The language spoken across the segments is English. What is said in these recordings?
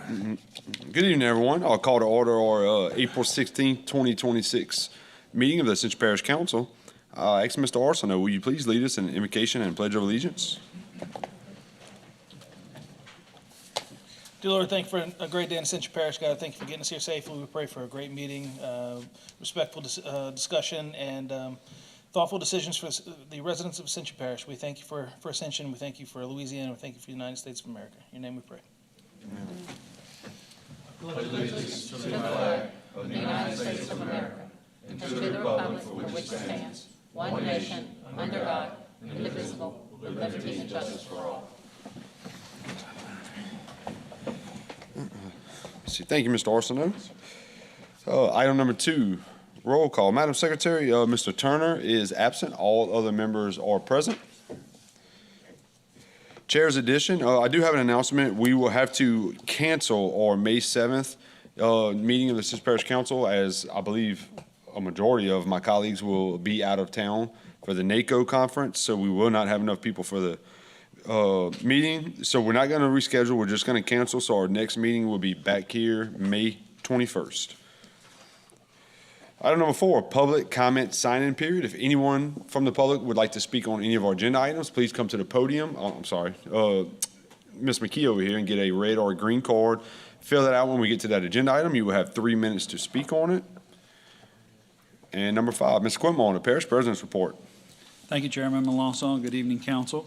Good evening, everyone. I'll call to order our April 16th, 2026 meeting of the Ascension Parish Council. Ask Mr. Arsenault, will you please lead us in an invocation and pledge of allegiance? Dear Lord, thank you for a great day in Ascension Parish. God, thank you for getting us here safely. We pray for a great meeting, respectful discussion, and thoughtful decisions for the residents of Ascension Parish. We thank you for Ascension. We thank you for Louisiana. We thank you for the United States of America. In your name we pray. Amen. Pledge allegiance to the flag of the United States of America and to the republic for which it stands, one nation, under God, indivisible, with liberty and justice for all. Thank you, Mr. Arsenault. Item number 2, roll call. Madam Secretary, Mr. Turner is absent. All other members are present. Chair's addition, I do have an announcement. We will have to cancel our May 7th meeting of the Ascension Parish Council, as I believe a majority of my colleagues will be out of town for the NACO conference, so we will not have enough people for the meeting. So we're not going to reschedule. We're just going to cancel. So our next meeting will be back here May 21st. Item number 4, public comment sign-in period. If anyone from the public would like to speak on any of our agenda items, please come to the podium. I'm sorry, Ms. McKee over here, and get a red or a green card. Fill that out when we get to that agenda item. You will have 3 minutes to speak on it. And number 5, Ms. Quinmore, the Parish President's Report. Thank you, Chairman Melanson. Good evening, Council.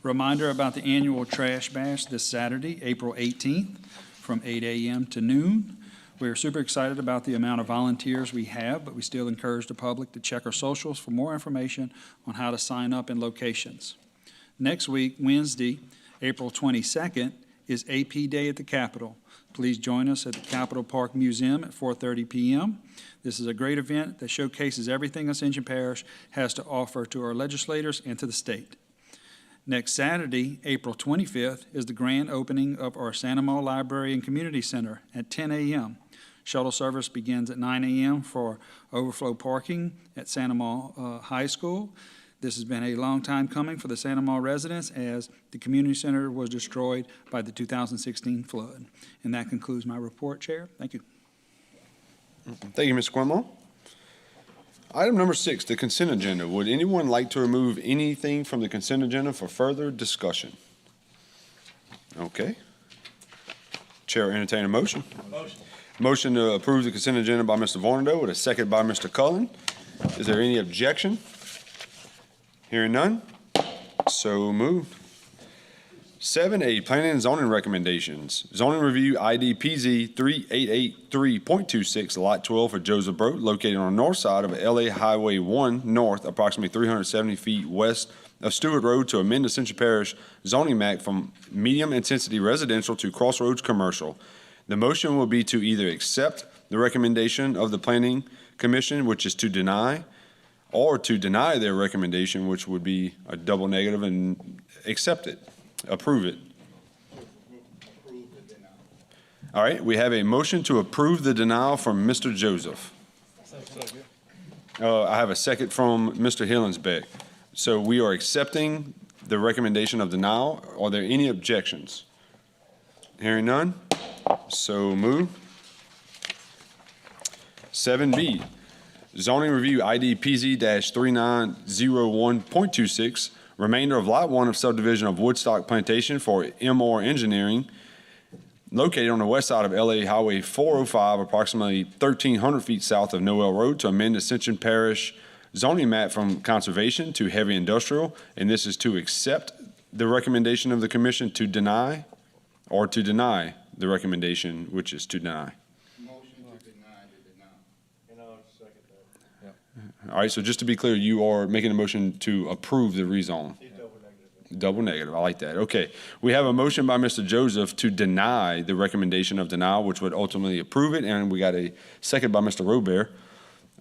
Reminder about the annual Trash Bash this Saturday, April 18th, from 8 a.m. to noon. We're super excited about the amount of volunteers we have, but we still encourage the public to check our socials for more information on how to sign up and locations. Next week, Wednesday, April 22nd, is AP Day at the Capitol. Please join us at the Capitol Park Museum at 4:30 p.m. This is a great event that showcases everything Ascension Parish has to offer to our legislators and to the state. Next Saturday, April 25th, is the grand opening of our Santa Maria Library and Community Center at 10 a.m. Shuttle service begins at 9 a.m. for overflow parking at Santa Maria High School. This has been a long time coming for the Santa Maria residents, as the community center was destroyed by the 2016 flood. And that concludes my report, Chair. Thank you. Thank you, Mr. Quinmore. Item number 6, the consent agenda. Would anyone like to remove anything from the consent agenda for further discussion? Okay. Chair, entertain a motion. Motion to approve the consent agenda by Mr. Vornado with a second by Mr. Cullen. Is there any objection? Hearing none, so moved. 7A, Planning and Zoning Recommendations. Zoning Review ID PZ 3883.26, Lot 12 for Joseph Brote, located on the north side of LA Highway 1 North, approximately 370 feet west of Stewart Road, to amend Ascension Parish zoning map from medium intensity residential to crossroads commercial. The motion will be to either accept the recommendation of the Planning Commission, which is to deny, or to deny their recommendation, which would be a double negative, and accept it, approve it. All right, we have a motion to approve the denial from Mr. Joseph. I have a second from Mr. Hillinsbeck. So we are accepting the recommendation of denial. Are there any objections? Hearing none, so moved. 7B, Zoning Review ID PZ-3901.26, remainder of Lot 1 of subdivision of Woodstock Plantation for MR Engineering, located on the west side of LA Highway 405, approximately 1,300 feet south of Noel Road, to amend Ascension Parish zoning map from conservation to heavy industrial. And this is to accept the recommendation of the commission to deny, or to deny the recommendation, which is to deny. All right, so just to be clear, you are making a motion to approve the rezone. Double negative. I like that. Okay. We have a motion by Mr. Joseph to deny the recommendation of denial, which would ultimately approve it, and we got a second by Mr. Robert.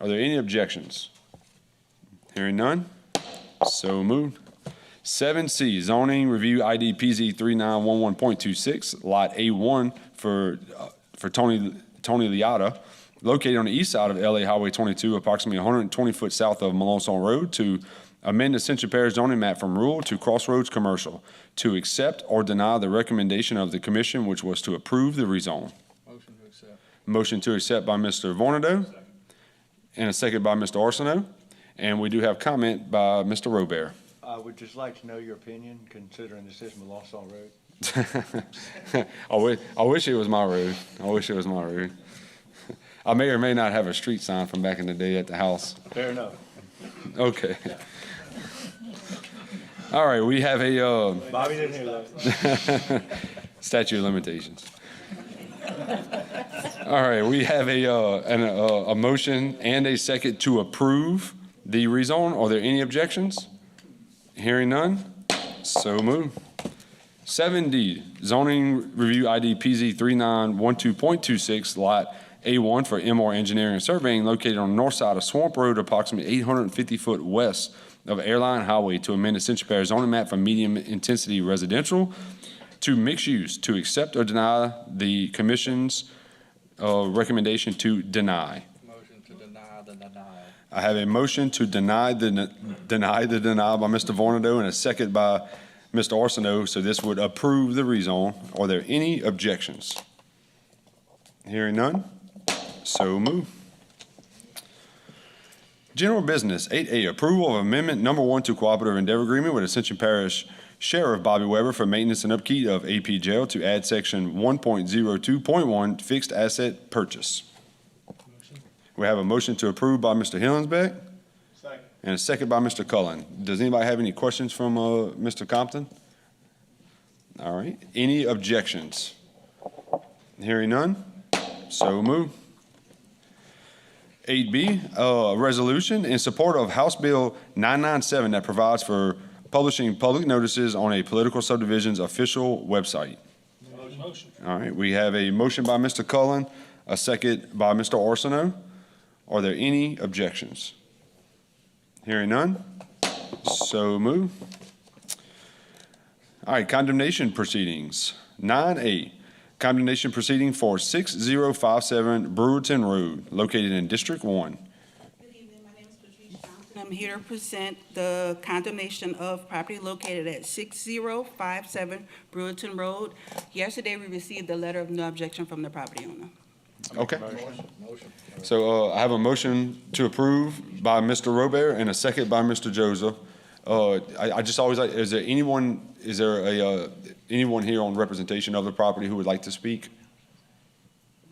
Are there any objections? Hearing none, so moved. 7C, Zoning Review ID PZ 3911.26, Lot A1 for Tony Liotta, located on the east side of LA Highway 22, approximately 120 foot south of Melanson Road, to amend Ascension Parish zoning map from rural to crossroads commercial, to accept or deny the recommendation of the commission, which was to approve the rezone. Motion to accept. Motion to accept by Mr. Vornado, and a second by Mr. Arsenault. And we do have comment by Mr. Robert. I would just like to know your opinion, considering this is Melanson Road. I wish it was my road. I wish it was my road. I may or may not have a street sign from back in the day at the house. Fair enough. Okay. All right, we have a Bobby didn't hear that. statute of limitations. All right, we have a motion and a second to approve the rezone. Are there any objections? Hearing none, so moved. 7D, zoning review ID PZ 3912.26, lot A1 for MR Engineering and Surveying, located on the north side of Swamp Road, approximately 850 foot west of Airline Highway, to amend Ascension Parish zoning map from medium intensity residential to mixed use, to accept or deny the commission's recommendation to deny. Motion to deny the denial. I have a motion to deny the denial by Mr. Vornado and a second by Mr. Arsenault, so this would approve the rezone. Are there any objections? Hearing none, so move. General business, 8A, approval of amendment number 1 to cooperative endeavor agreement with Ascension Parish Sheriff Bobby Weber for maintenance and upkeep of AP Jail, to add section 1.02.1 fixed asset purchase. We have a motion to approve by Mr. Hillensbeck. Second. And a second by Mr. Cullen. Does anybody have any questions from Mr. Compton? All right. Any objections? Hearing none, so move. 8B, a resolution in support of House Bill 997 that provides for publishing public notices on a political subdivision's official website. Motion. All right. We have a motion by Mr. Cullen, a second by Mr. Arsenault. Are there any objections? Hearing none, so move. All right, condemnation proceedings. 9A, condemnation proceeding for 6057 Brewerton Road, located in District 1. Good evening, my name is Patrice Johnson. I'm here to present the condemnation of property located at 6057 Brewerton Road. Yesterday, we received a letter of no objection from the property owner. Okay. Motion. So I have a motion to approve by Mr. Robert and a second by Mr. Joseph. I just always like, is there anyone here on representation of the property who would like to speak?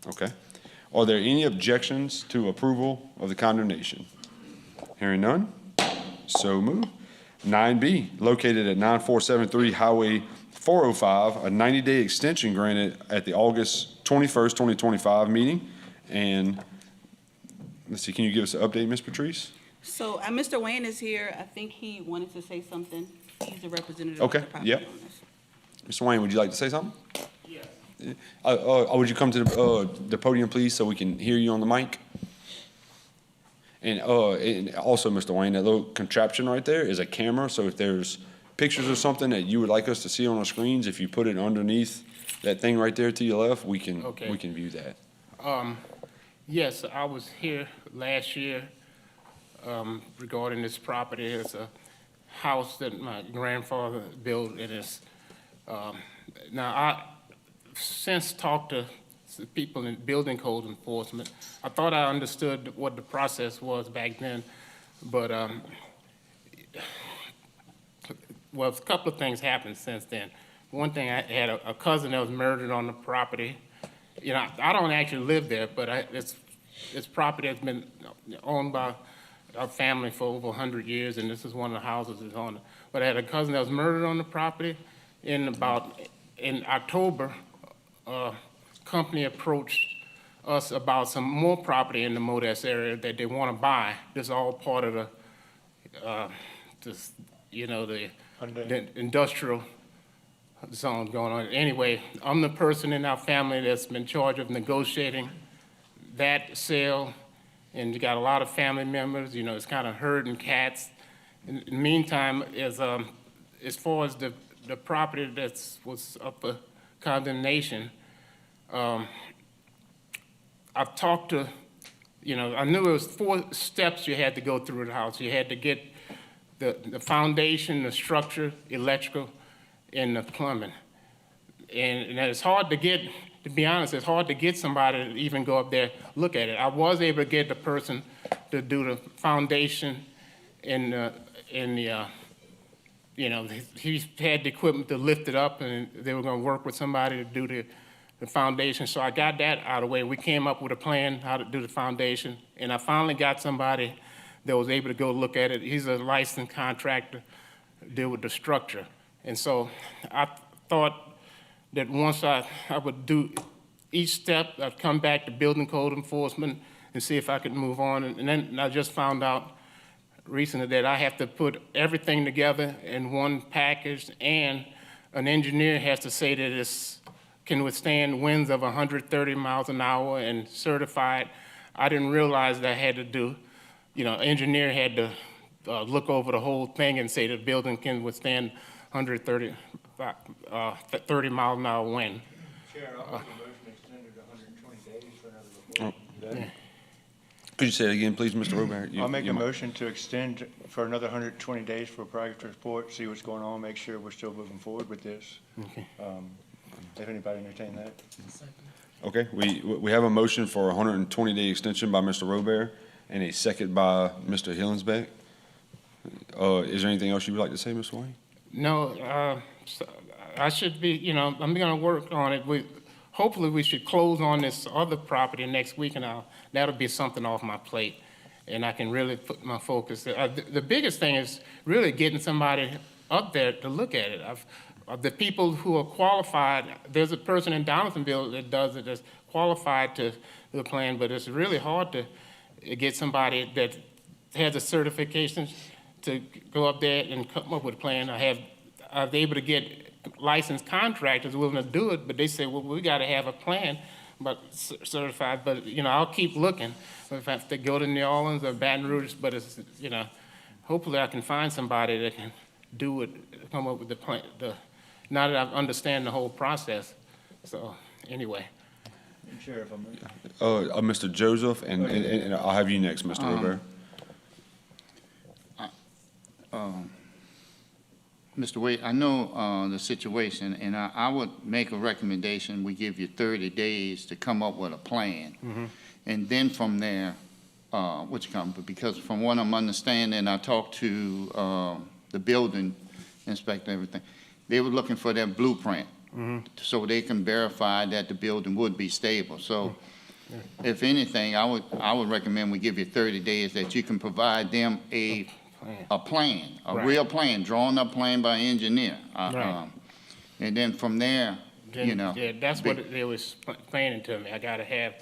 Okay. Are there any objections to approval of the condemnation? Hearing none, so move. 9B, located at 9473 Highway 405, a 90-day extension granted at the August 21st, 2025 meeting. And let's see, can you give us an update, Ms. Patrice? So Mr. Wayne is here. I think he wanted to say something. He's the representative of the Okay, property yep. owners. Mr. Wayne, would you like to say something? Yes. Would you come to the podium, please, so we can hear you on the mic? And also, Mr. Wayne, that little contraption right there is a camera, so if there's pictures or something that you would like us to see on our screens, if you put it underneath that thing right there to your left, we can view that. Yes, I was here last year regarding this property. It's a house that my grandfather built, and it's, now I since talked to the people in building code enforcement. I thought I understood what the process was back then, but well, a couple of things happened since then. One thing, I had a cousin that was murdered on the property. You know, I don't actually live there, but it's property that's been owned by our family for over 100 years, and this is one of the houses that's on it. But I had a cousin that was murdered on the property. In October, company approached us about some more property in the Modesto area that they want to buy. This is all part of the, the industrial zone going on. Anyway, I'm the person in our family that's been in charge of negotiating that sale, and you got a lot of family members. You know, it's kind of herding cats. In the meantime, as far as the property that was up for condemnation, I've talked to, I knew it was 4 steps you had to go through the house. You had to get the foundation, the structure, electrical, and the plumbing. And it's hard to get, to be honest, it's hard to get somebody to even go up there, look at it. I was able to get the person to do the foundation and you know, he had the equipment to lift it up, and they were gonna work with somebody to do the foundation. So I got that out of the way. We came up with a plan how to do the foundation, and I finally got somebody that was able to go look at it. He's a licensed contractor, deal with the structure. And so I thought that once I would do each step, I'd come back to building code enforcement and see if I could move on. And then I just found out recently that I have to put everything together in one package, and an engineer has to say that it can withstand winds of 130 miles an hour and certified. I didn't realize that I had to do, you know, engineer had to look over the whole thing and say the building can withstand 130 30 mile an hour wind. Chair, I'll make a motion extended to 120 days for another report. Yeah. Could you say it again, please, Mr. Robert? I'll make a motion to extend for another 120 days for a progress report, see what's going on, make sure we're still moving forward with this. Okay. If anybody entertain that. Okay, we have a motion for a 120-day extension by Mr. Robert and a second by Mr. Hillensbeck. Is there anything else you would like to say, Mr. Wayne? No, so I should be, you know, I'm gonna work on it. Hopefully we should close on this other property next week, and that'll be something off my plate, and I can really put my focus. The biggest thing is really getting somebody up there to look at it. The people who are qualified, there's a person in Donaldsonville that does it, that's qualified to do the plan, but it's really hard to get somebody that has the certifications to go up there and come up with a plan. I was able to get licensed contractors willing to do it, but they say, well, we got to have a plan, but certified. But, you know, I'll keep looking. If I have to go to New Orleans or Baton Rouge, but it's, you know, hopefully I can find somebody that can do it, come up with the plan, now that I understand the whole process. So, anyway. Chair, if I may. Mr. Joseph, and I'll have you next, Mr. Robert. Mr. Wade, I know the situation, and I would make a recommendation. We give you 30 days to come up with a plan. Mm-hmm. And then from there, because from what I'm understanding, I talked to the building inspector and everything. They were looking for their blueprint so they can verify that the building would be stable. So if anything, I would recommend we give you 30 days that you can provide them a plan, Right. real plan, drawn up plan by engineer. Right. And then from there, Then, you know. yeah, that's what they was planning to me. I gotta have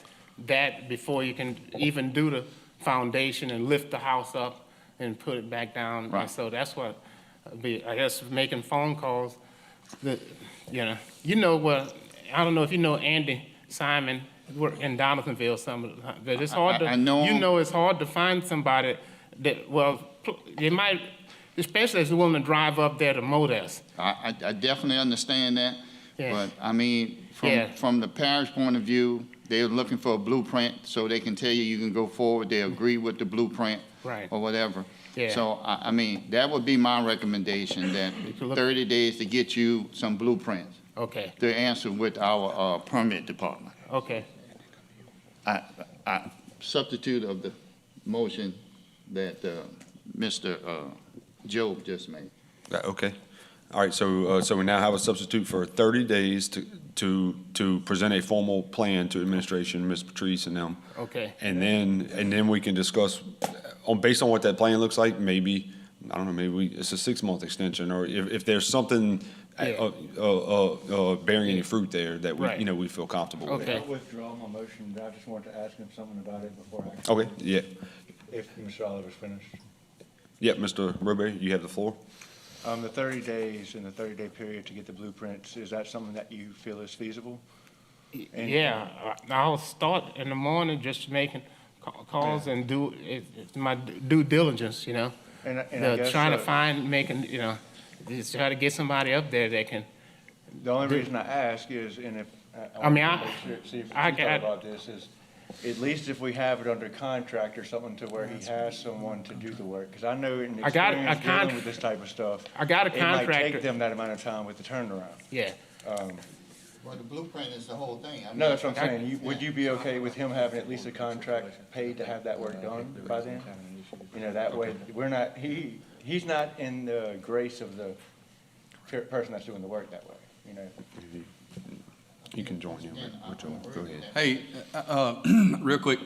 that before you can even do the foundation and lift the house up and put it back down. Right. And so that's what I guess making phone calls. You know what? I don't know if you know Andy Simon in Donaldsonville. But it's hard to. I know You him. know, it's hard to find somebody that they might, especially if they're willing to drive up there to Modesto. I definitely understand that, Yeah. but I mean, Yeah. from the parish point of view, they're looking for a blueprint so they can tell you can go forward. They agree with the blueprint Right. or whatever. Yeah. So I mean, that would be my recommendation, that could look- 30 days to get you some blueprints Okay. to answer with our permit department. Okay. I substitute of the motion that Mr. Job just made. Okay. All right, so we now have a substitute for 30 days to present a formal plan to administration, Ms. Patrice and them. Okay. And then we can discuss, based on what that plan looks like, maybe, I don't know, maybe it's a 6-month extension, or if there's something bearing any fruit there that we, Right. we feel comfortable with. Okay. I'll withdraw my motion, but I just wanted to ask him something about it before I. Okay, yeah. If Mr. Oliver's finished. Yeah, Mr. Robert, you have the floor. The 30 days and the 30-day period to get the blueprints, is that something that you feel is feasible? And- Yeah, I'll start in the morning just making calls and do my due diligence, you know. And I guess, Trying to just try to get somebody up there that can, the only reason I ask is, and if. I mean, see if I you thought got- about this, is at least if we have it under contract or something to where he has someone to do the work, because I know in I got a experience dealing with this type of stuff, I got a it might contractor. take them that amount of time with the turnaround. Yeah, Well, the blueprint is the whole thing. I mean, No, that's what I'm saying. Would you be okay with him having at least a contract paid to have that work done by then? You know, that way, we're not, he's not in the grace of the person that's doing the work that way, you know? You can join him, whichever. Go ahead. Hey, real quick.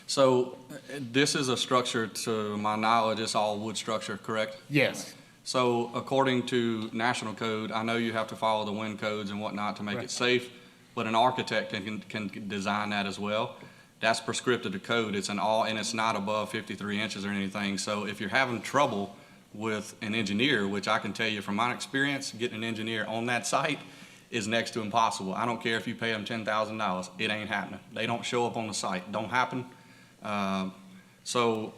So this is a structure, to my knowledge, it's all wood structure, correct? yes, So according to national code, I know you have to follow the wind codes and whatnot to make Right. it safe, but an architect can design that as well. That's prescriptive to code. It's and it's not above 53 inches or anything. So if you're having trouble with an engineer, which I can tell you from my experience, getting an engineer on that site is next to impossible. I don't care if you pay them $10,000, it ain't happening. They don't show up on the site, don't happen. So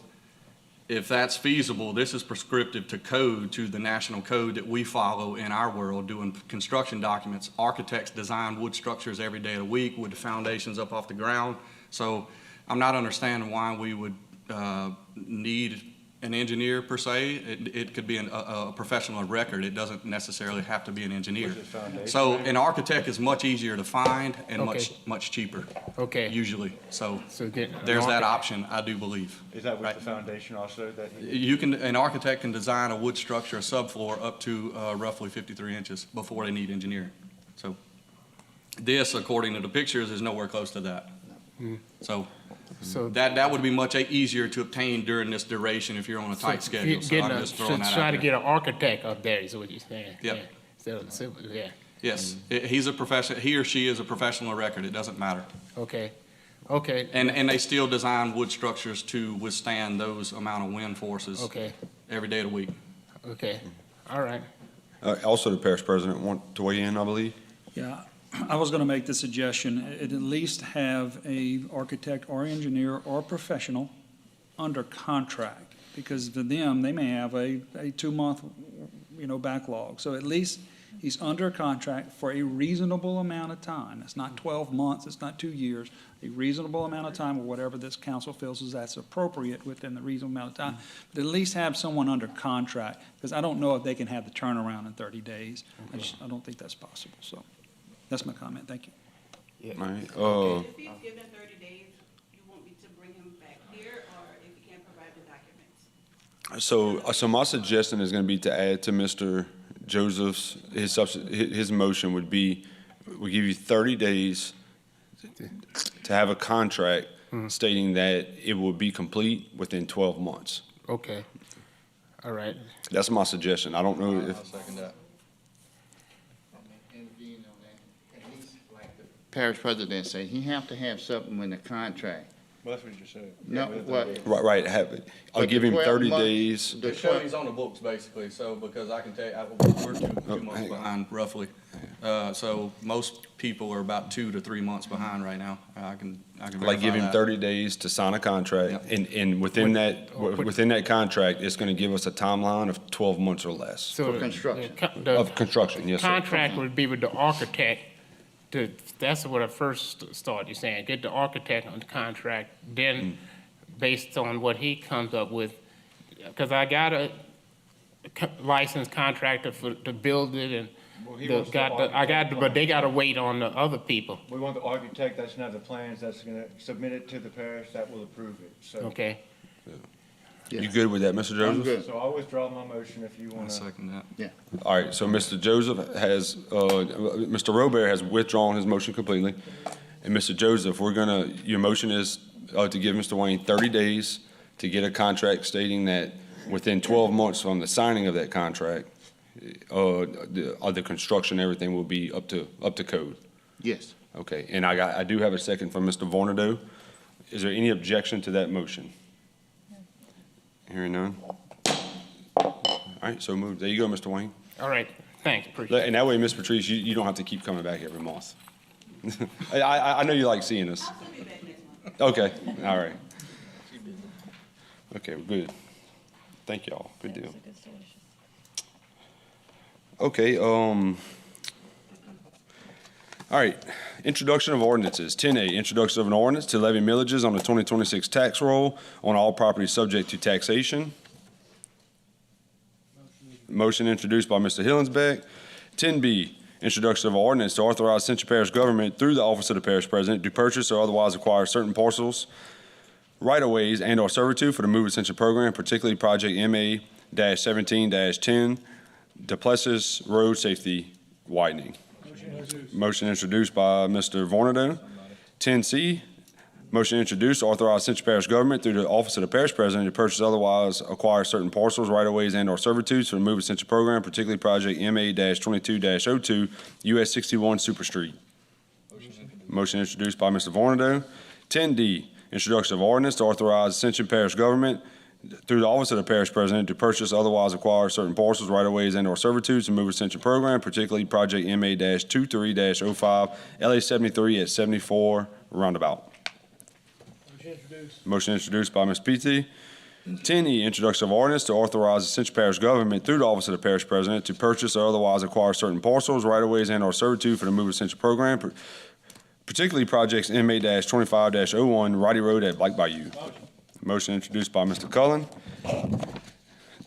if that's feasible, this is prescriptive to code, to the national code that we follow in our world, doing construction documents. Architects design wood structures every day of the week with the foundations up off the ground. So I'm not understanding why we would need an engineer per se. It could be a professional of record. It doesn't necessarily have to be an engineer. Was it foundation? So an architect is much easier to find and Okay. much cheaper, okay. usually. So So get an there's that architect. option, I do believe. Is that with Right. the foundation also that he? An architect can design a wood structure, a subfloor, up to roughly 53 inches before they need engineering. So this, according to the pictures, is nowhere close to that. So So that would be much easier to obtain during this duration if you're on a tight schedule. So I'm just throwing that try out to there. get an architect up there is what you're saying. Yep. Yeah. Instead of the civil, yeah, Yes, he's a professional, he or she is a professional of record. It doesn't matter. okay, okay, And they still design wood structures to withstand those amount of wind forces okay, every day of the week. okay, all right. Also, the parish president want to weigh in, I believe. Yeah, I was going to make the suggestion, at least have a architect or engineer or professional under contract, because for them, they may have a 2-month, backlog. So at least he's under contract for a reasonable amount of time. It's not 12 months, it's not 2 years, a reasonable amount of time, or whatever this council feels is that's appropriate within the reasonable amount of time. But at least have someone under contract, because I don't know if they can have the turnaround in 30 days. I don't think that's possible, so. That's my comment, thank you. All right, If he's given 30 days, you want me to bring him back here, or if he can't provide the documents? so my suggestion is gonna be to add to Mr. Joseph's, his motion would be, we give you 30 days to have a contract stating that it will be complete within 12 months. Okay, all right, That's my suggestion. I don't know if, I'll second that. Intervene on that. At least like the parish president said, he have to have something in the contract. Well, that's what you just said. No, With the- what? right, I'll But give the him 12 30 months- days. The The show 12 he's on the books, basically, so, because I can tell you, we're two months hang on. behind, roughly. So most people are about 2 to 3 months behind right now. I can Like, give verify him that. 30 days to sign a contract, and within that contract, it's gonna give us a timeline of 12 months or less so. For construction. of construction, yes, sir. Contract would be with the architect that's what I first started, you're saying, get the architect on the contract, then based on what he comes up with, because I got a licensed contractor to build it and Well, he wants the but they gotta wait on the other people, We want the architect that's gonna have the plans, that's gonna submit it to the parish, that will approve it, so. okay? You good with that, Mr. I'm Joseph? good. So I'll withdraw my motion if you I wanna. second that. All right, so Mr. Joseph has, Mr. Robert has withdrawn his motion completely. And Mr. Joseph, your motion is to give Mr. Wayne 30 days to get a contract stating that within 12 months from the signing of that contract, the construction, everything will be up to code. Yes. Okay, and I do have a second from Mr. Vornado. Is there any objection to that motion? Hearing none. All right, so moved. There you go, Mr. Wayne. All right, thanks, appreciate it. And that way, Ms. Patrice, you don't have to keep coming back every month. I know you like seeing us. I'll still be back next month. Okay, all right. Okay, well, good. Thank y'all. Good deal. Okay, all All right, introduction of ordinances. 10A, introduction of an ordinance to levy millages on the 2026 tax roll on all properties subject to taxation. Motion introduced by Mr. Hillensbeck. 10B, introduction of an ordinance to authorize Ascension Parish government through the office of the parish president to purchase or otherwise acquire certain parcels, right-of-ways, and/or servitude for the Move Ascension program, particularly Project MA-17-10, Duplessis Road Safety Widening. Motion introduced by Mr. Vornado. 10C, motion introduced to authorize Ascension Parish government through the office of the parish president to purchase otherwise acquire certain parcels, right-of-ways, and/or servitudes for the Move Ascension program, particularly Project MA-22-02, US 61 Super Street. Motion introduced by Mr. Vornado. 10D, introduction of ordinance to authorize Ascension Parish government through the office of the parish president to purchase otherwise acquire certain parcels, right-of-ways, and/or servitudes to Move Ascension program, particularly Project MA-23-05, LA 73 at 74 Roundabout. Motion introduced by Ms. Petey. 10E, introduction of ordinance to authorize Ascension Parish government through the office of the parish president to purchase or otherwise acquire certain parcels, right-of-ways, and/or servitude for the Move Ascension program, particularly projects MA-25-01 Roddy Road at Black Bayou. Motion introduced by Mr. Cullen.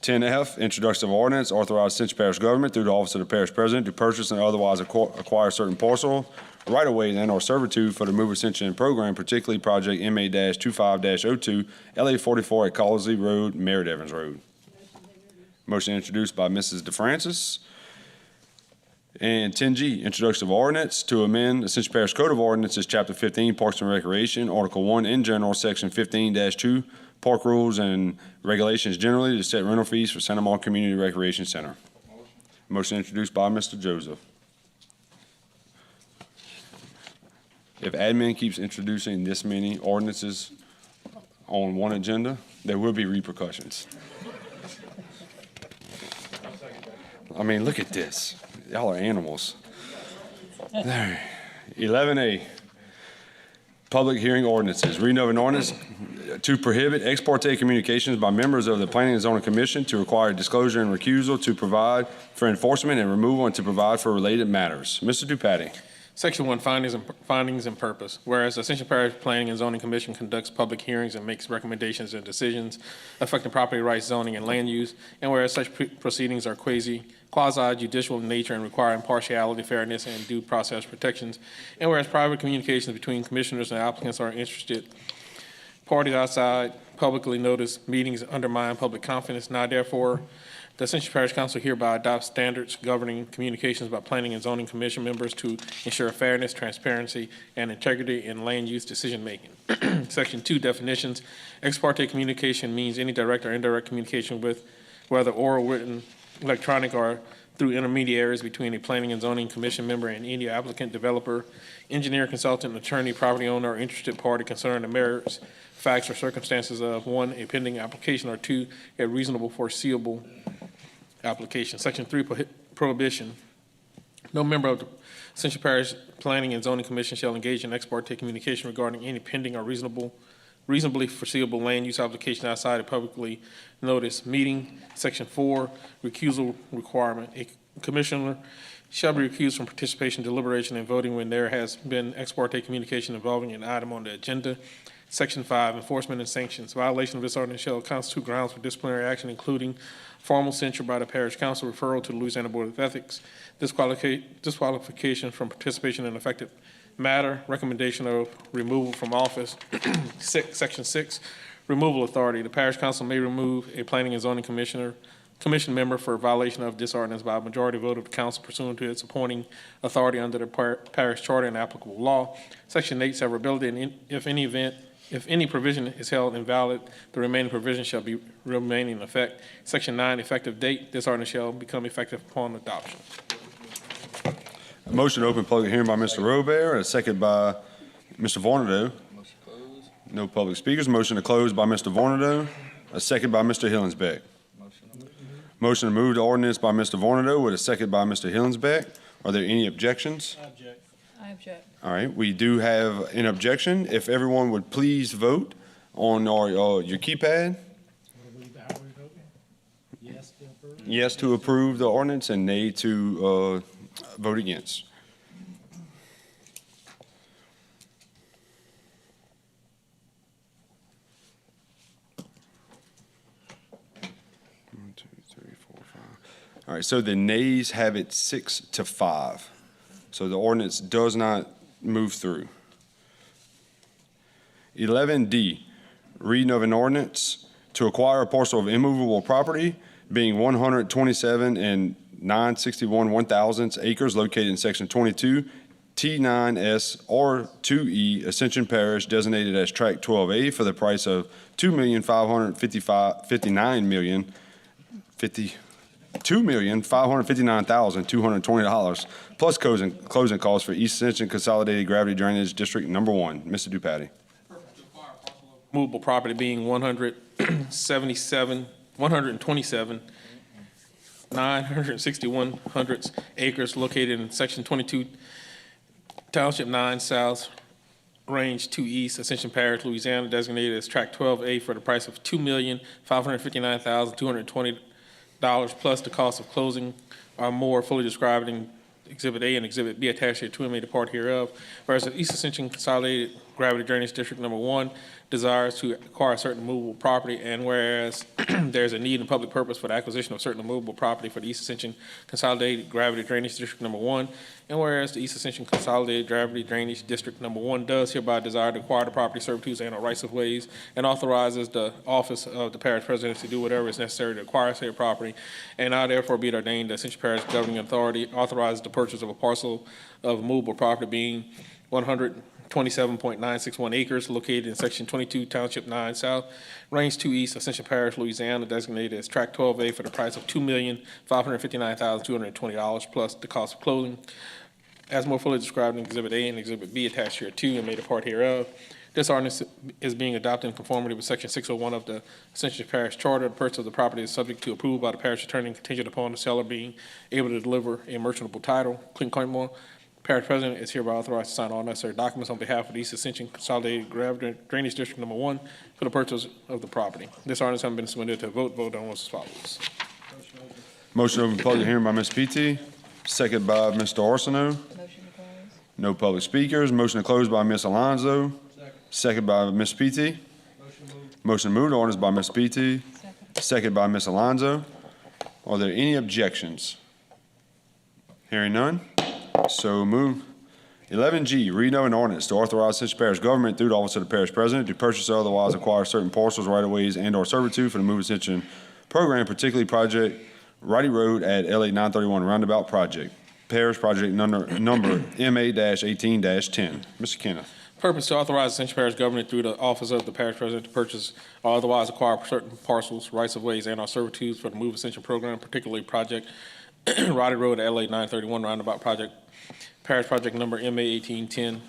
10F, introduction of ordinance, authorize Ascension Parish government through the office of the parish president to purchase and otherwise acquire certain parcel, right-of-way, and/or servitude for the Move Ascension program, particularly project MA-25-02, LA 44 at Collesy Road, Merritt Evans Road. Motion introduced by Mrs. DeFrancis. And 10G, introduction of ordinance to amend Ascension Parish Code of Ordinances, Chapter 15, Parks and Recreation, Article 1 in general, Section 15-2, Park Rules and Regulations generally to set rental fees for Santa Monica Community Recreation Center. Motion introduced by Mr. Joseph. If admin keeps introducing this many ordinances on one agenda, there will be repercussions. I mean, look at this. Y'all are animals. There. 11A, public hearing ordinances. Reading of an ordinance to prohibit ex parte communications by members of the Planning and Zoning Commission, to require disclosure and recusal, to provide for enforcement and removal, and to provide for related matters. Mr. Dupatti. Section 1, findings and purpose. Whereas the Ascension Parish Planning and Zoning Commission conducts public hearings and makes recommendations and decisions affecting property rights, zoning, and land use, and whereas such proceedings are quasi-judicial in nature and require impartiality, fairness, and due process protections, and whereas private communications between commissioners and applicants are interested parties outside publicly noticed meetings undermine public confidence, now therefore the Ascension Parish Council hereby adopts standards governing communications by Planning and Zoning Commission members to ensure fairness, transparency, and integrity in land use decision-making. Section 2, definitions. Ex parte communication means any direct or indirect communication with, whether oral, written, electronic, or through intermediaries between a Planning and Zoning Commission member and any applicant, developer, engineer, consultant, attorney, property owner, or interested party concerning the merits, facts, or circumstances of 1, a pending application, or 2, a reasonable foreseeable application. Section 3, prohibition. No member of the Ascension Parish Planning and Zoning Commission shall engage in ex parte communication regarding any pending or reasonably foreseeable land use application outside a publicly noticed meeting. Section 4, recusal requirement. A commissioner shall be recused from participation, deliberation, and voting when there has been ex parte communication involving an item on the agenda. Section 5, enforcement and sanctions. Violation of this ordinance shall constitute grounds for disciplinary action, including formal censure by the parish council, referral to the Louisiana Board of Ethics, disqualification from participation in affected matter, recommendation of removal from office. Section 6, removal authority. The parish council may remove a planning and zoning commission member for violation of this ordinance by a majority vote of the council pursuant to its appointing authority under the parish charter and applicable law. Section 8, severability, and if any provision is held invalid, the remaining provision shall be remain in effect. Section 9, effective date. This ordinance shall become effective upon adoption. A motion to open public hearing by Mr. Robert, and a second by Mr. Vornado. Motion closed. No public speakers. Motion to close by Mr. Vornado, a second by Mr. Hillensbeck. Motion to move the ordinance by Mr. Vornado with a second by Mr. Hillensbeck. Are there any objections? I object. All right, we do have an objection. If everyone would please vote on your keypad. Yes to approve the ordinance and nay to vote against. All right, so the nays have it 6-5. So the ordinance does not move through. 11D, reading of an ordinance to acquire a parcel of immovable property being 127 and 961 1/1000 acres located in section 22, T9S or 2E, Ascension Parish, designated as tract 12A for the price of $2,559,220 plus closing costs for East Ascension Consolidated Gravity Drainage District Number 1. Mr. Dupaty. Movable property being 127, 961 hundredths acres located in section 22, Township 9 South, Range 2 East, Ascension Parish, Louisiana, designated as tract 12A for the price of $2,559,220 plus the cost of closing are more fully described in Exhibit A and Exhibit B attached here to and made a part hereof. Whereas the East Ascension Consolidated Gravity Drainage District Number 1 desires to acquire certain movable property, and whereas there's a need and public purpose for the acquisition of certain movable property for the East Ascension Consolidated Gravity Drainage District Number 1, and whereas the East Ascension Consolidated Gravity Drainage District Number 1 does hereby desire to acquire the property, servitudes, and/or rights of ways, and authorizes the office of the parish president to do whatever is necessary to acquire said property, and now therefore be it ordained, the Ascension Parish governing authority authorizes the purchase of a parcel of movable property being 127.961 acres located in section 22, Township 9 South, Range 2 East, Ascension Parish, Louisiana, designated as tract 12A for the price of $2,559,220 plus the cost of closing, as more fully described in Exhibit A and Exhibit B attached here to and made a part hereof. This ordinance is being adopted in conformity with Section 601 of the Ascension Parish Charter. The purchase of the property is subject to approval by the parish attorney and contingent upon the seller being able to deliver a merchantable title. Clint Claymore, Parish President, is hereby authorized to sign all necessary documents on behalf of the East Ascension Consolidated Gravity Drainage District Number 1 for the purchase of the property. This ordinance has been submitted to a vote. Vote on as follows. Motion to open public hearing by Ms. P.T., second by Mr. Arsenault. Motion to close. No public speakers. Motion to close by Ms. Alonso. Second by Ms. P.T. Motion to move to ordinance by Ms. P.T. Second by Ms. Alonso. Are there any objections? Hearing none, so move. 11G, reading of an ordinance to authorize Ascension Parish government through the office of the parish president to purchase or otherwise acquire certain parcels, right-of-ways, and/or servitude for the Move Ascension program, particularly Project Righty Road at LA 931 Roundabout Project. Parish Project number MA-18-10. Mr. Kenneth. Purpose to authorize Ascension Parish government through the office of the parish president to purchase or otherwise acquire certain parcels, rights of ways, and/or servitudes for the Move Ascension program, particularly Project Righty Road at LA 931 Roundabout Project. Parish Project number MA-18-10,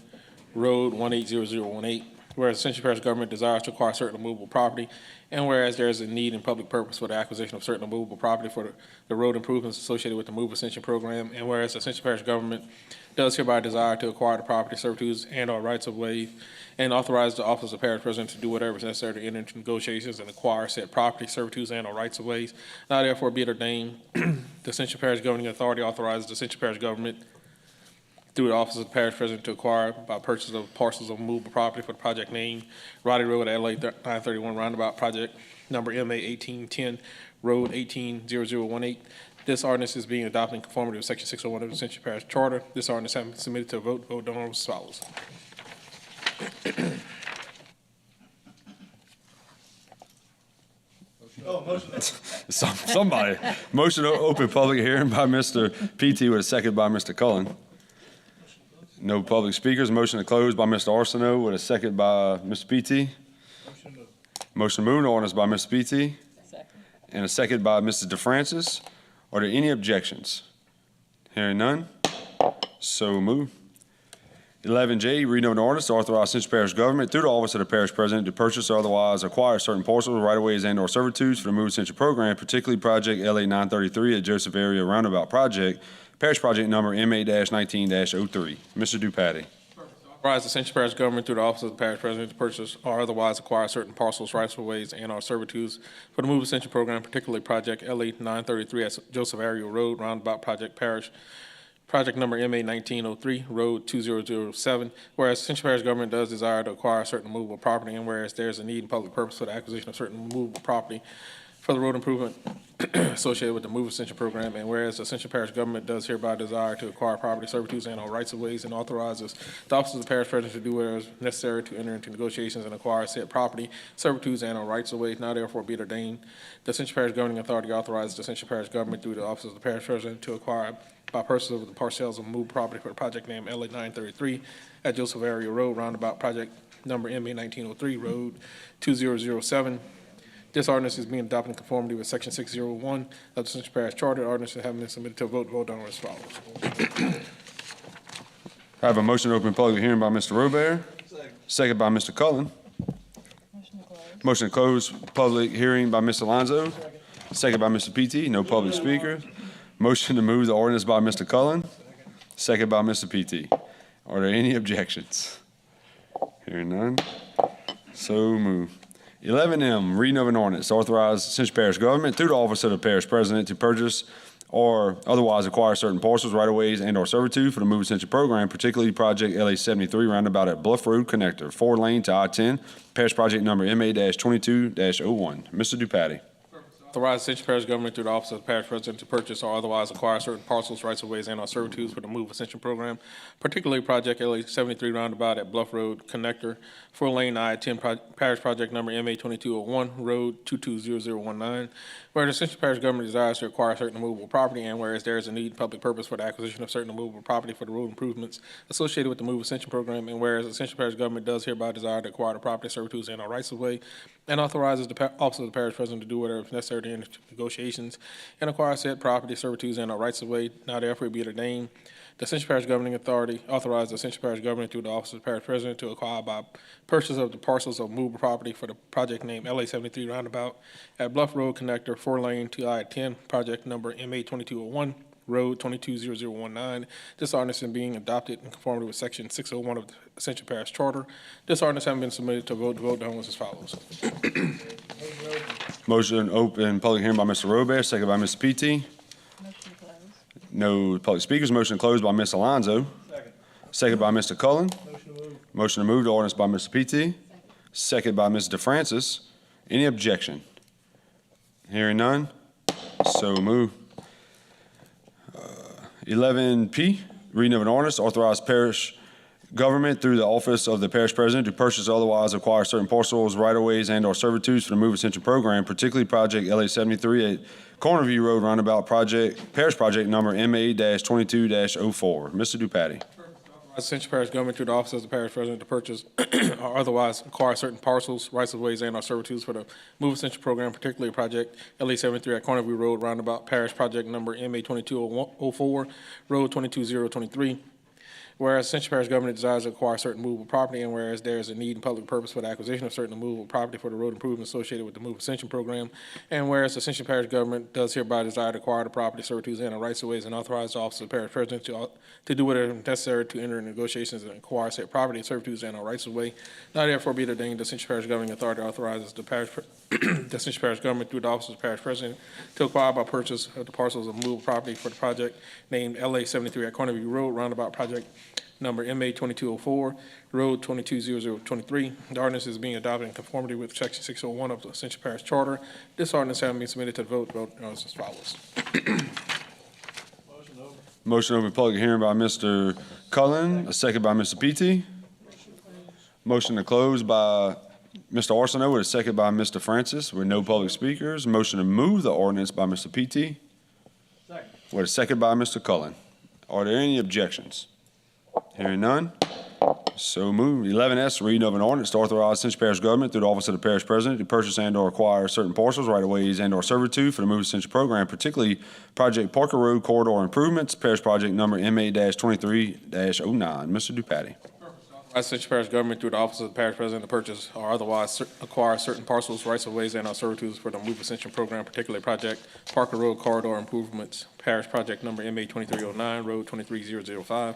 Road 180018. Whereas Ascension Parish government desires to acquire certain movable property, and whereas there is a need and public purpose for the acquisition of certain movable property for the road improvements associated with the Move Ascension program, and whereas Ascension Parish government does hereby desire to acquire the property, servitudes, and/or rights of way, and authorize the office of parish president to do whatever is necessary to enter into negotiations and acquire said property, servitudes, and/or rights of ways. Now therefore be it ordained, the Ascension Parish governing authority authorizes the Ascension Parish government through the office of the parish president to acquire by purchase of parcels of movable property for the project name Righty Road at LA 931 Roundabout Project number MA-18-10, Road 180018. This ordinance is being adopted in conformity with Section 601 of the Ascension Parish Charter. This ordinance has been submitted to a vote. Vote on as follows. Somebody. Motion to open public hearing by Mr. P.T. with a second by Mr. Cullen. No public speakers. Motion to close by Mr. Arsenault with a second by Mr. P.T. Motion to move to ordinance by Mr. P.T. And a second by Mrs. DeFrancis. Are there any objections? Hearing none, so move. 11J, reading of an ordinance to authorize Ascension Parish government through the office of the parish president to purchase or otherwise acquire certain parcels, right-of-ways, and/or servitudes for the Move Ascension program, particularly Project LA 933 at Joseph Area Roundabout Project, Parish Project number MA-19-03. Mr. Dupaty. Authorize the Ascension Parish government through the office of the parish president to purchase or otherwise acquire certain parcels, rights of ways, and/or servitudes for the Move Ascension program, particularly Project LA 933 at Joseph Area Road Roundabout Project Parish. Project number MA-1903, Road 2007, whereas Ascension Parish government does desire to acquire certain movable property, and whereas there is a need and public purpose for the acquisition of certain movable property for the road improvement associated with the Move Ascension program, and whereas the Ascension Parish government does hereby desire to acquire property, servitudes, and all rights of ways, and authorizes the office of the parish president to do whatever is necessary to enter into negotiations and acquire said property, servitudes, and all rights of ways, now therefore be it ordained, the Ascension Parish governing authority authorizes the Ascension Parish government through the office of the parish president to acquire by purchase of the parcels of moved property for the project name LA 933 at Joseph Area Road, roundabout project number MA 1903, Road 2007. This ordinance is being adopted in conformity with Section 601 of the Ascension Parish Charter. Ordinance having been submitted to a vote on as follows. I have a motion to open public hearing by Mr. Robert. Second by Mr. Cullen. Motion to close public hearing by Mr. Alonso. Second by Mr. PT. No public speakers. Motion to move the ordinance by Mr. Cullen. Second by Mr. PT. Are there any objections? Hearing none. So moved. 11M, reading of an ordinance, authorize Ascension Parish government through the office of the parish president to purchase or otherwise acquire certain parcels, right-of-ways, and/or servitude for the Move Ascension program, particularly project LA 73 roundabout at Bluff Road Connector, 4-lane to I-10, parish project number MA-22-01. Mr. Dupatti. Authorize Ascension Parish government through the office of the parish president to purchase or otherwise acquire certain parcels, rights of ways, and/or servitudes for the Move Ascension program, particularly project LA 73 roundabout at Bluff Road Connector, 4-lane I-10 parish project number MA-22-01, Road 220019. Whereas the Ascension Parish government desires to acquire certain movable property, and whereas there is a need and public purpose for the acquisition of certain movable property for the road improvements associated with the Move Ascension program, and whereas the Ascension Parish government does hereby desire to acquire the property, servitudes, and/or rights of way, and authorizes the office of the parish president to do whatever is necessary to enter into negotiations and acquire said property, servitudes, and/or rights of way, now therefore be it ordained. The Ascension Parish governing authority authorizes the Ascension Parish government through the office of the parish president to acquire by purchase of the parcels of movable property for the project name LA 73 roundabout at Bluff Road Connector, 4-lane to I-10, project number MA-2201, Road 220019. This ordinance is being adopted in conformity with Section 601 of the Ascension Parish Charter. This ordinance having been submitted to vote on was as follows. Motion open public hearing by Mr. Robert, second by Mr. PT. Motion closed. No public speakers. Motion closed by Ms. Alonso. Second by Mr. Cullen. Motion to move the ordinance by Mr. PT. Second by Ms. DeFrancis. Any objection? Hearing none. So move. 11P, reading of an ordinance, authorize parish government through the office of the parish president to purchase or otherwise acquire certain parcels, right-of-ways, and/or servitudes for the Move Ascension program, particularly project LA 73 at Cornerview Road roundabout project, parish project number MA-22-04. Mr. Dupatti. Ascension Parish government through the office of the parish president to purchase or otherwise acquire certain parcels, rights of ways, and/or servitudes for the Move Ascension program, particularly project LA 73 at Cornerview Road, roundabout parish project number MA-22-04, Road 22023. Whereas Ascension Parish government desires to acquire certain movable property, and whereas there is a need and public purpose for the acquisition of certain movable property for the road improvement associated with the Move Ascension program, and whereas Ascension Parish government does hereby desire to acquire the property, servitudes, and the rights of ways, and authorize the office of the parish president to do whatever is necessary to enter into negotiations and acquire said property, servitudes, and the rights of way. Now therefore be it ordained, the Ascension Parish governing authority authorizes the the Ascension Parish government through the office of the parish president to acquire by purchase of the parcels of movable property for the project named LA 73 at Cornerview Road, roundabout project number MA-2204, Road 220023. The ordinance is being adopted in conformity with Section 601 of the Ascension Parish Charter. This ordinance having been submitted to the vote as follows. Motion open public hearing by Mr. Cullen, a second by Mr. PT. Motion to close by Mr. Arsenault with a second by Mr. Francis with no public speakers. Motion to move the ordinance by Mr. PT. With a second by Mr. Cullen. Are there any objections? Hearing none. So moved. 11S, reading of an ordinance to authorize Ascension Parish government through the office of the parish president to purchase and/or acquire certain parcels, right-of-ways, and/or servitude for the Move Ascension program, particularly Project Parker Road Corridor Improvements, parish project number MA-23-09. Mr. Dupatti. Ascension Parish government through the office of the parish president to purchase or otherwise acquire certain parcels, rights of ways, and/or servitudes for the Move Ascension program, particularly project Parker Road Corridor Improvements, parish project number MA-2309, Road 23005.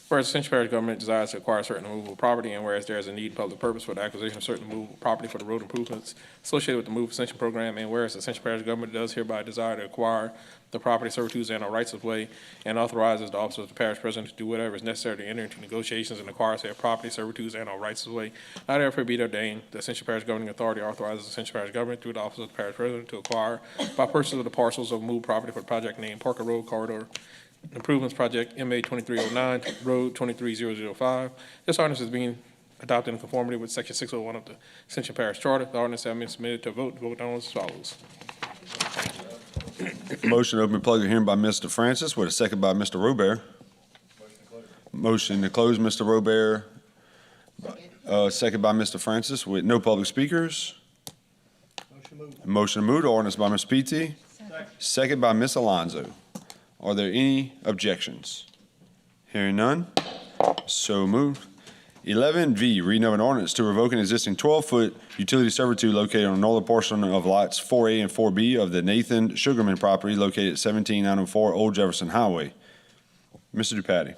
Whereas the Ascension Parish government desires to acquire certain movable property, and whereas there is a need and public purpose for the acquisition of certain movable property for the road improvements associated with the Move Ascension program, and whereas the Ascension Parish government does hereby desire to acquire the property, servitudes, and/or rights of way, and authorizes the office of the parish president to do whatever is necessary to enter into negotiations and acquire said property, servitudes, and/or rights of way. Now therefore be it ordained, the Ascension Parish governing authority authorizes the Ascension Parish government through the office of the parish president to acquire by purchase of the parcels of moved property for the project named Parker Road Corridor Improvements Project MA 2309, Road 23005. This ordinance is being adopted in conformity with Section 601 of the Ascension Parish Charter. The ordinance has been submitted to a vote. The vote on as follows. Motion to open public hearing by Mr. Francis with a second by Mr. Robert. Motion to close, Mr. Robert. Second by Mr. Francis with no public speakers. Motion to move to ordinance by Ms. Petey. Second by Ms. Alonso. Are there any objections? Hearing none, so moved. 11V, reading of an ordinance to revoke an existing 12-foot utility servitude located on the northern portion of lots 4A and 4B of the Nathan Sugarman property located at 17904 Old Jefferson Highway. Mr. Dupaty.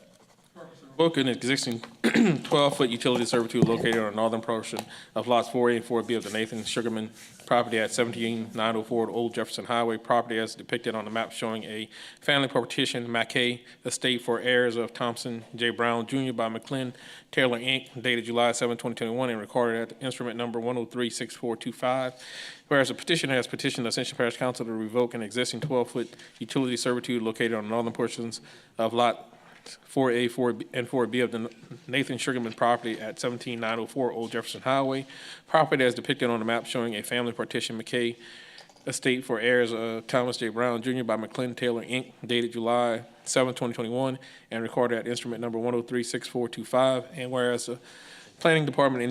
Revoke an existing 12-foot utility servitude located on the northern portion of lots 4A and 4B of the Nathan Sugarman property at 17904 Old Jefferson Highway. Property as depicted on the map showing a family partition, Mackay estate for heirs of Thompson J. Brown Jr. by McClin Taylor, Inc., dated July 7, 2021, and recorded at instrument number 1036425. Whereas the petitioner has petitioned the Ascension Parish Council to revoke an existing 12-foot utility servitude located on the northern portions of lot 4A, 4B, and 4B of the Nathan Sugarman property at 17904 Old Jefferson Highway. Property as depicted on the map showing a family partition, McKay estate for heirs of Thomas J. Brown Jr. by McClin Taylor, Inc., dated July 7, 2021, and recorded at instrument number 1036425. And whereas the Planning Department,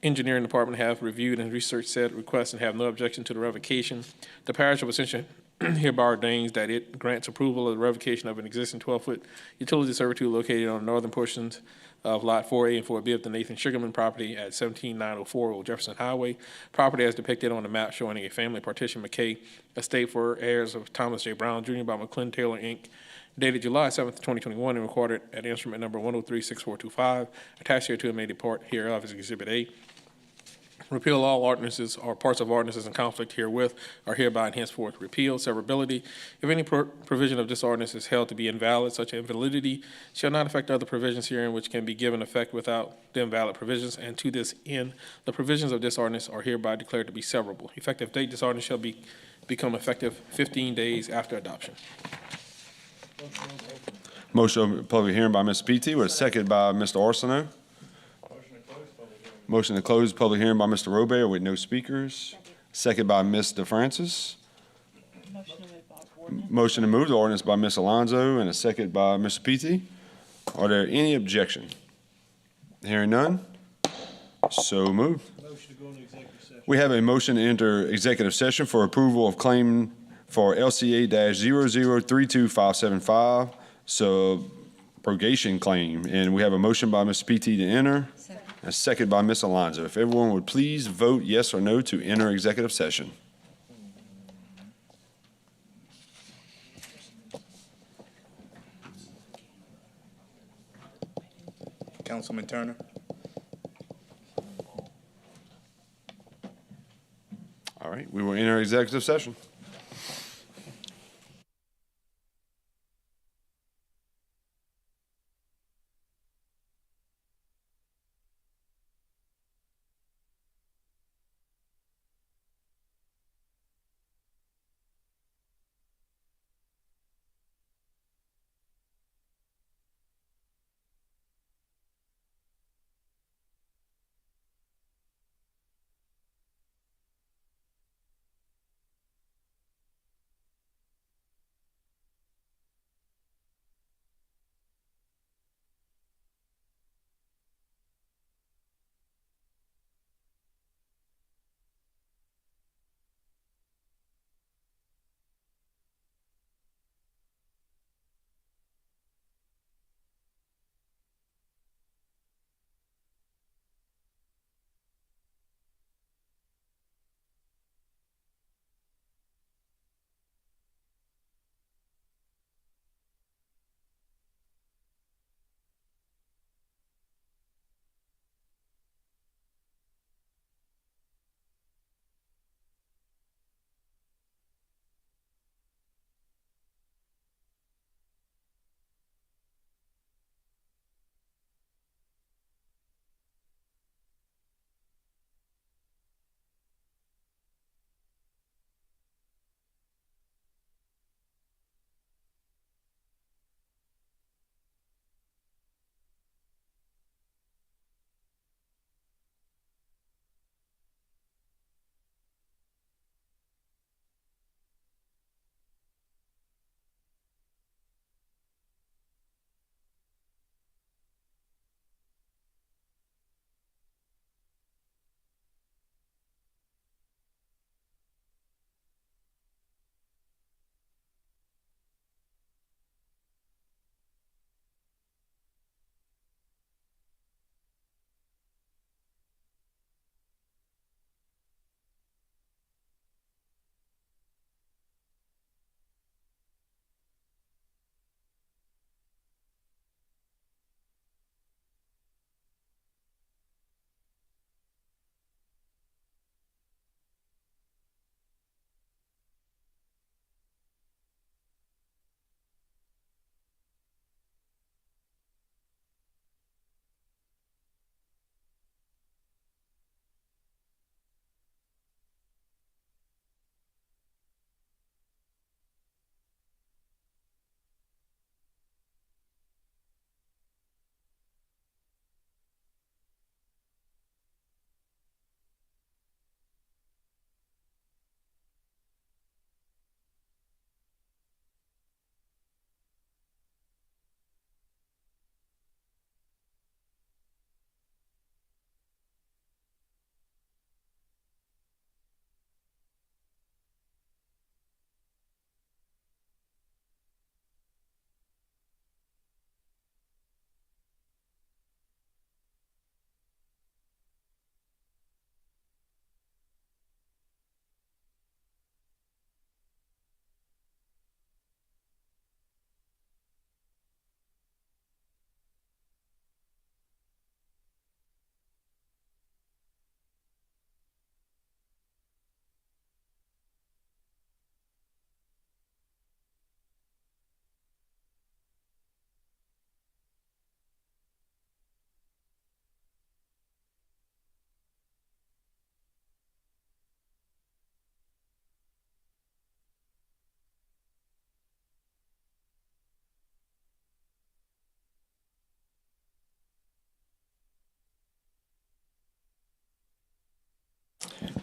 Engineering Department have reviewed and researched said request and have no objection to the revocation, the Parish of Ascension hereby ordains that it grants approval of the revocation of an existing 12-foot utility servitude located on the northern portions of Lot 4A and 4B of the Nathan Sugarman property at 17904 Old Jefferson Highway. Property as depicted on the map showing a family partition, McKay estate for heirs of Thomas J. Brown Jr. by McClin Taylor, Inc., dated July 7th, 2021, and recorded at instrument number 1036425. Attached here to and made a part hereof is Exhibit A. Repeal all ordinances or parts of ordinances in conflict herewith are hereby and henceforth repealed. Severability. If any provision of this ordinance is held to be invalid, such invalidity shall not affect other provisions herein which can be given effect without the invalid provisions. And to this end, the provisions of this ordinance are hereby declared to be severable. Effective date, this ordinance shall become effective 15 days after adoption. Motion to open public hearing by Ms. Petey with a second by Mr. Arsenault. Motion to close public hearing by Mr. Robert with no speakers. Second by Mr. Francis. Motion to move the ordinance by Ms. Alonso and a second by Mr. Petey. Are there any objection? Hearing none, so moved. We have a motion to enter executive session for approval of claim for LCA-00325575, subrogation claim. And we have a motion by Ms. Petey to enter. A second by Ms. Alonso. If everyone would please vote yes or no to enter executive session. Councilman Turner. All right, we will enter executive session.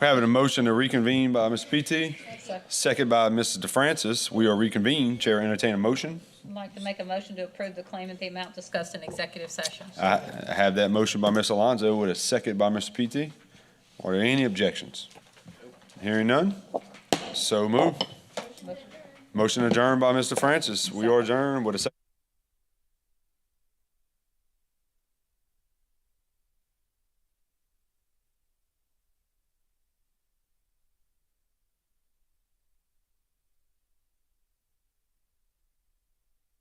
We're having a motion to reconvene by Ms. PT, Second. second by Mrs. DeFrancis. We are reconvened. Chair entertain a motion. I'd like to make a motion to approve the claim in the amount discussed in executive session. I have that motion by Ms. Alonso with a second by Mr. PT. Are there any objections? Hearing none, so move. Motion adjourned by Mr. Francis. We are adjourned with a second.